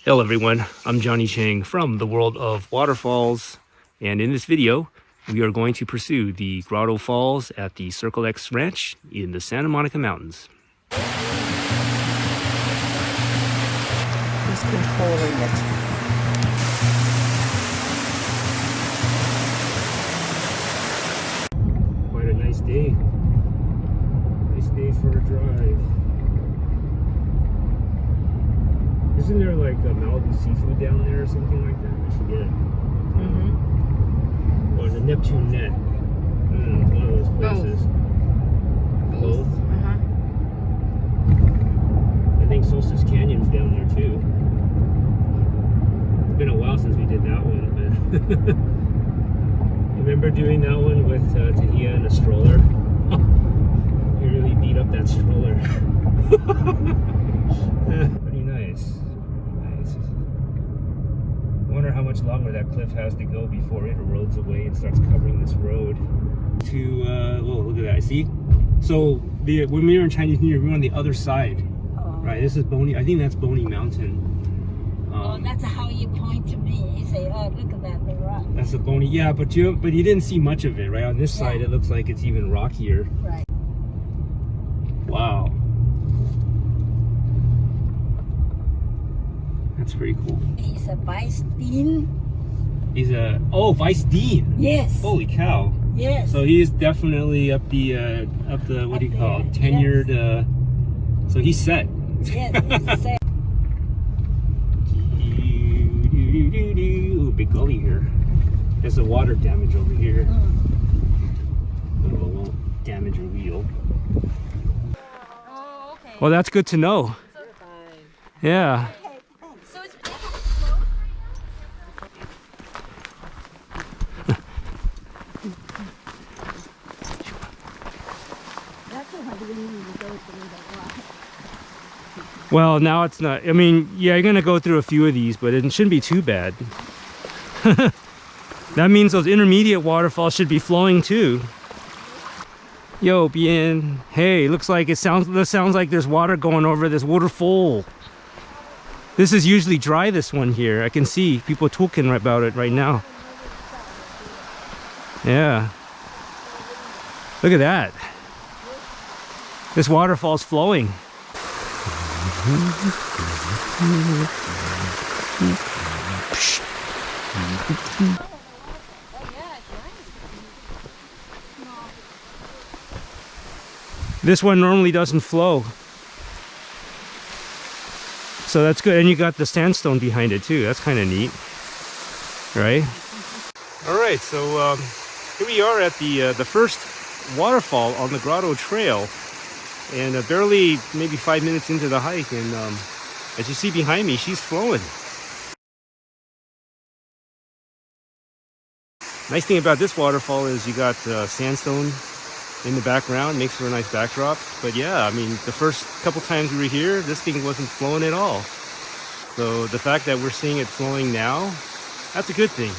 Hello everyone, I'm Johnny Chang from the world of waterfalls, and in this video we are going to pursue the Grotto Falls at the Circle X Ranch in the Santa Monica Mountains. Who's controlling it? Quite a nice day. Nice day for a drive. Isn't there like a Malibu seafood down there or something like that? I forget. Or the Neptune Net. I don't know, it's one of those places. Both. I think Solstice Canyon's down there too. It's been a while since we did that one, but remember doing that one with Tahia and a stroller? We really beat up that stroller. Pretty nice. I wonder how much longer that cliff has to go before it erodes away and starts covering this road. Oh, look at that. See? So when we were in Chinese New Year, we were on the other side. Right, this is Boney. I think that's Boney Mountain. That's how you point to me. You say, "Oh, look at that, the rock." That's a Boney. Yeah, but you didn't see much of it, right? On this side, it looks like it's even rockier. Right. Wow. That's pretty cool. He's a Weisstein. He's a Weisstein. Yes. Holy cow. Yes. So he's definitely up the what do you call it? Tenured. Yes. So he's set. Yes, he's set. Ooh, big gully here. There's a water damage over here. But it won't damage your wheel. Oh, okay. Well, that's good to know. So fine. Yeah. Okay, so it's closed That's how we need to go through that rock. Well, now it's not. I mean, yeah, you're gonna go through a few of these, but it shouldn't be too bad. That means those intermediate waterfalls should be flowing too. Yo, bien. Hey, looks like this sounds like there's water going over this waterfall. This is usually dry, this one here. I can see people talking about it right now. Yeah. Look at that. This waterfall's flowing. This one normally doesn't flow, so that's good. And you got the sandstone behind it too. That's kind of neat, right? All right, so here we are at the first waterfall on the Grotto Trail, and barely maybe 5 minutes into the hike, and as you see behind me, she's flowing. Nice thing about this waterfall is you got sandstone in the background, makes for a nice backdrop. But yeah, I mean, the first couple times we were here, this thing wasn't flowing at all. So the fact that we're seeing it flowing now, that's a good thing.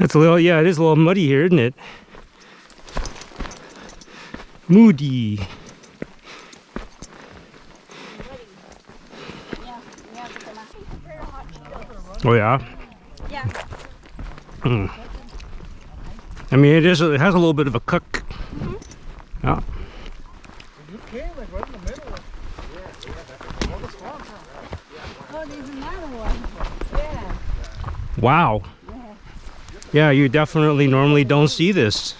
It's a little, yeah, it is a little muddy here, isn't it? Moody. Oh yeah. Yeah. I mean, it has a little bit of a cook. Yeah. You came like right in the middle. Oh, there's another one. Yeah. Wow. Yeah, you definitely normally don't see this.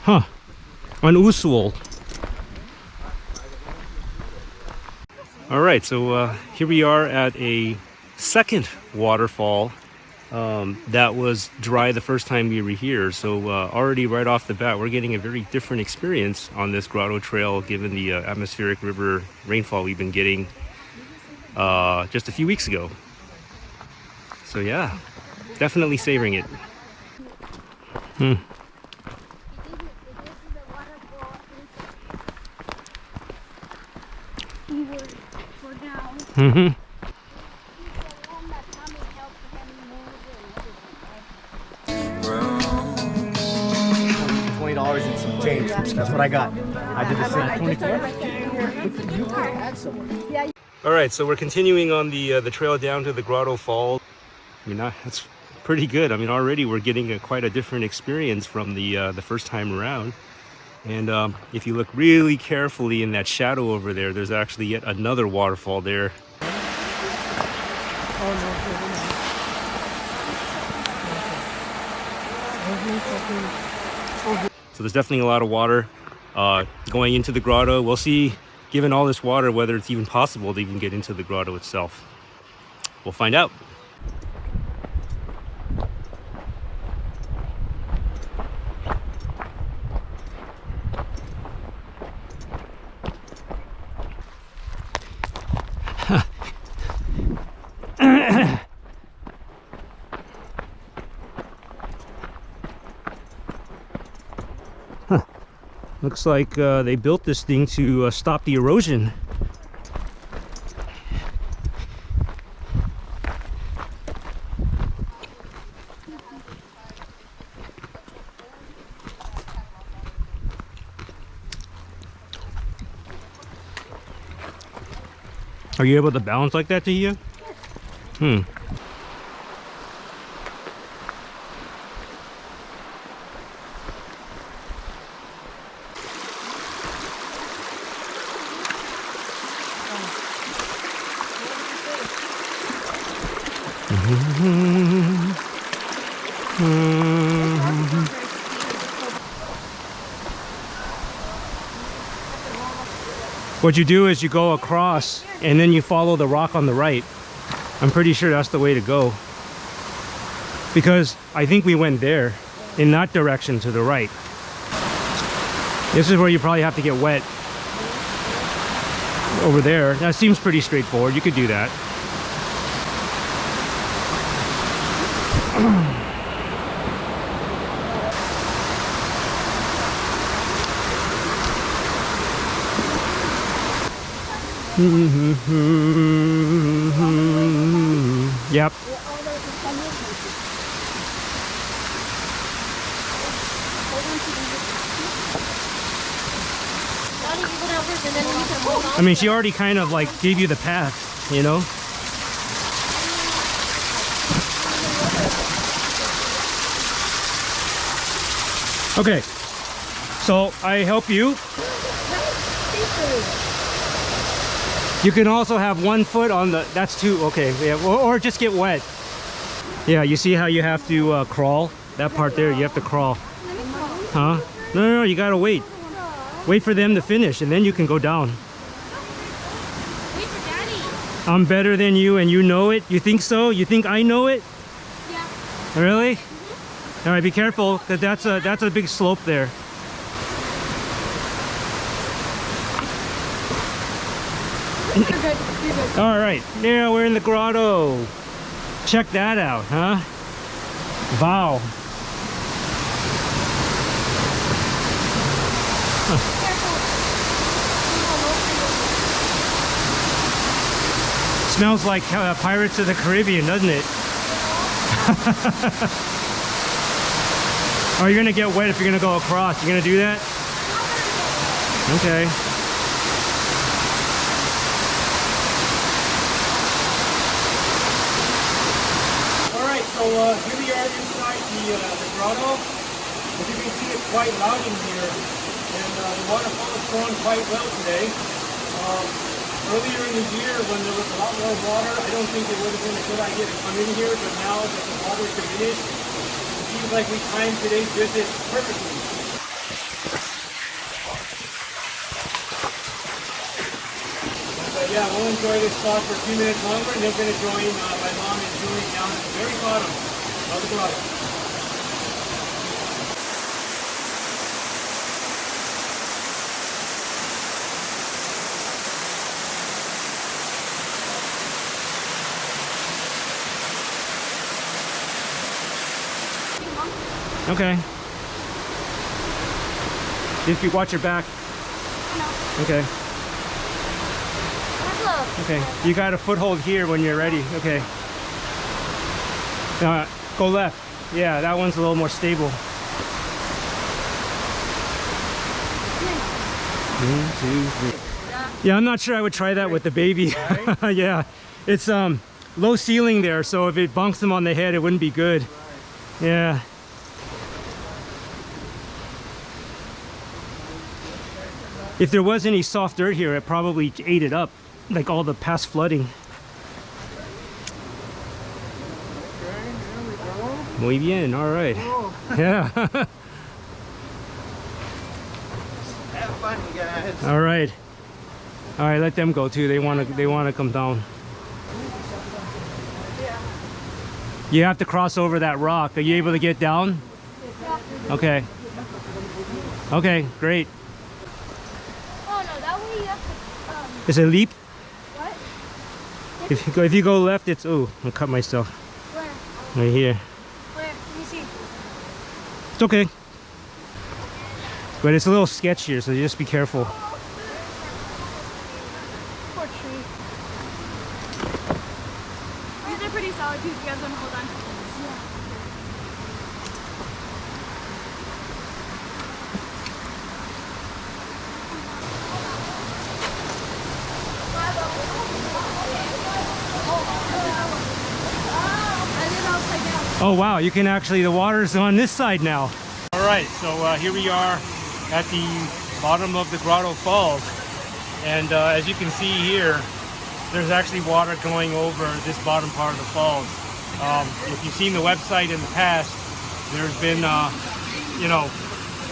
Huh. Unusual. All right, so here we are at a second waterfall that was dry the first time we were here. So already right off the bat, we're getting a very different experience on this Grotto Trail given the atmospheric river rainfall we've been getting just a few weeks ago. So yeah, definitely savoring it. wood for now. Mm-hmm. He's the one that Tommy helped him move and $20 and some change. That's what I got. I did the same. 24. All right, so we're continuing on the trail down to the Grotto Falls. I mean, that's pretty good. I mean, already we're getting quite a different experience from the first time around. And if you look really carefully in that shadow over there, there's actually yet another waterfall there. So there's definitely a lot of water going into the grotto. We'll see, given all this water, whether it's even possible to even get into the grotto itself. We'll find out. Looks like they built this thing to stop the erosion. Are you able to balance like that, Tahia? Hmm. What you do is you go across and then you follow the rock on the right. I'm pretty sure that's the way to go, because I think we went there in that direction to the right. This is where you probably have to get wet over there. That seems pretty straightforward. You could do that. Yep. I mean, she already kind of like gave you the path, you know? Okay, so I help you. You can also have one foot on the, that's two, okay, yeah, or just get wet. Yeah, you see how you have to crawl? That part there, you have to crawl. Huh? No, you gotta wait. Wait for them to finish and then you can go down. Wait for Daddy. I'm better than you and you know it? You think so? You think I know it? Yeah. Really? All right, be careful, because that's a big slope there. You're good. You're good. All right, now we're in the grotto. Check that out, huh? Wow. Smells like Pirates of the Caribbean, doesn't it? Oh, you're gonna get wet if you're gonna go across. You're gonna do that? Okay. Alright, so here we are inside the grotto. As you can see, it's quite loud in here. And the waterfall is flowing quite well today. Earlier in the year, when there was a lot more water, I don't think it would have been a good idea to come in here, but now that the water is diminished, it seems like we timed today's visit perfectly. But yeah, we'll enjoy this spot for a few minutes longer, and then we're going to join my mom and Julie down at the very bottom of the grotto. Okay. If you watch your back. No. Okay. Okay, you got a foothold here when you're ready. Okay. Go left. Yeah, that one's a little more stable. 1, 2, 3. Yeah, I'm not sure I would try that with the baby. Yeah, it's low ceiling there, so if it bonks them on the head, it wouldn't be good. Yeah. If there was any soft dirt here, it probably ate it up, like all the past flooding. Muy bien, all right. Yeah. Have fun, you guys. All right. All right, let them go too. They want to come down. You have to cross over that rock. Are you able to get down? Okay. Okay, great. Oh no, that way you have to. Is it a leap? What? If you go left, it's I'll cut myself. Where? Right here. Where? Let me see. It's okay. But it's a little sketchier, so just be careful. Poor tree. These are pretty solid too. If you guys want to hold on to these. Oh wow, you can actually, the water's on this side now. All right, so here we are at the bottom of the Grotto Falls. And as you can see here, there's actually water going over this bottom part of the falls. If you've seen the website in the past, there's been, you know,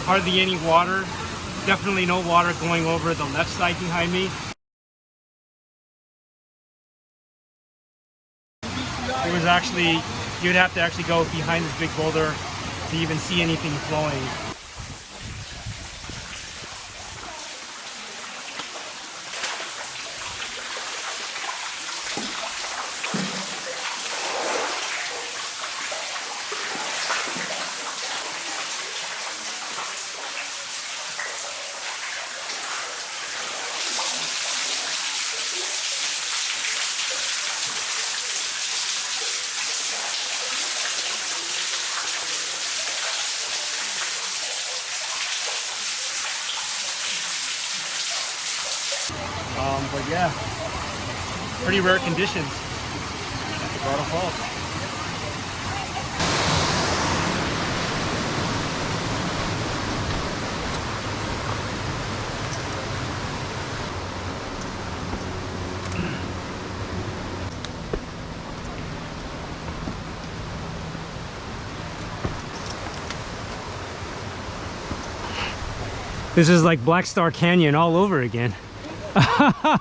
hardly any water. Definitely no water going over the left side behind me. It was actually, you'd have to actually go behind this big boulder to even see anything flowing. But yeah, pretty rare conditions at the Grotto Falls. This is like Black Star Canyon all over again.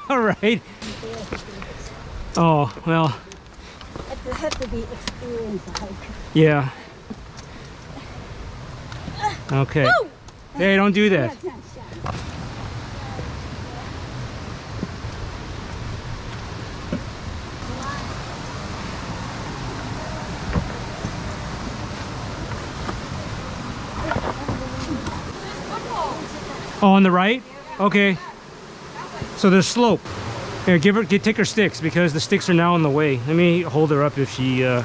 All right. Oh, well. It had to be experienced hike. Yeah. Okay. Hey, don't do that. Oh, on the right? Okay. So there's slope. Here, take her sticks because the sticks are now in the way. Let me hold her up if she. Oh,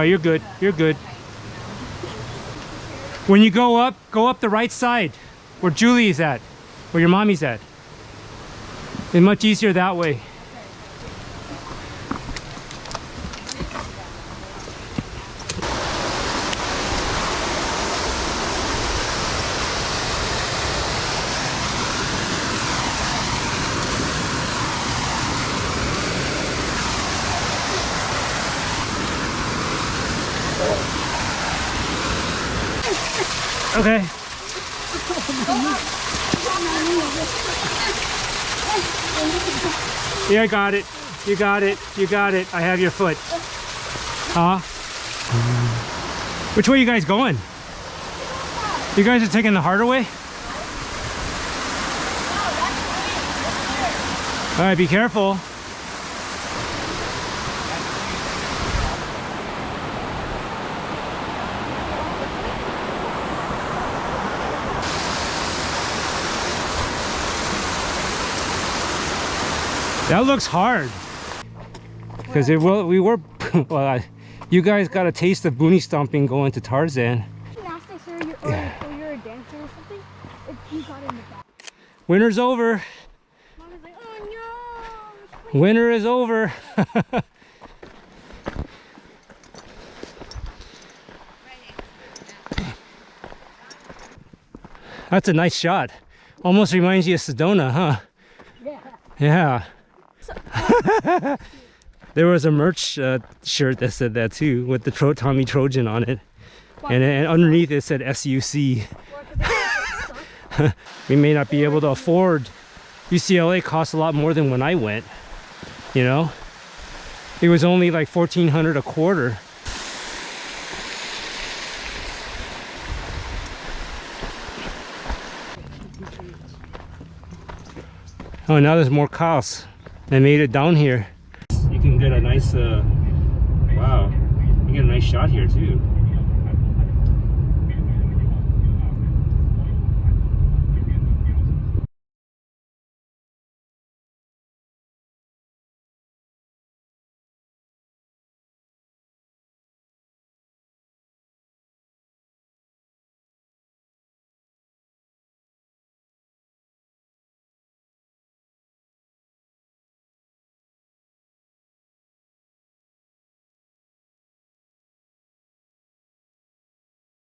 you're good. You're good. When you go up the right side, where Julie is at, where your mommy's at. It's much easier that way. Okay. Yeah, I got it. You got it. You got it. I have your foot. Huh? Which way are you guys going? You guys are taking the harder way? All right, be careful. That looks hard. Because we were, well, you guys got a taste of boonie stomping going to Tarzan. Gymnastics or you're a dancer or something, if you got in the back. Winter's over. Mom was like, oh no. Winter is over. That's a nice shot. Almost reminds you of Sedona, huh? Yeah. Yeah. There was a merch shirt that said that too, with the Tommy Trojan on it. And underneath it said SUC. We may not be able to afford. UCLA costs a lot more than when I went, you know? It was only like $1,400 a quarter. Oh, now there's more cows. They made it down here. You can get a nice, wow, you get a nice shot here too.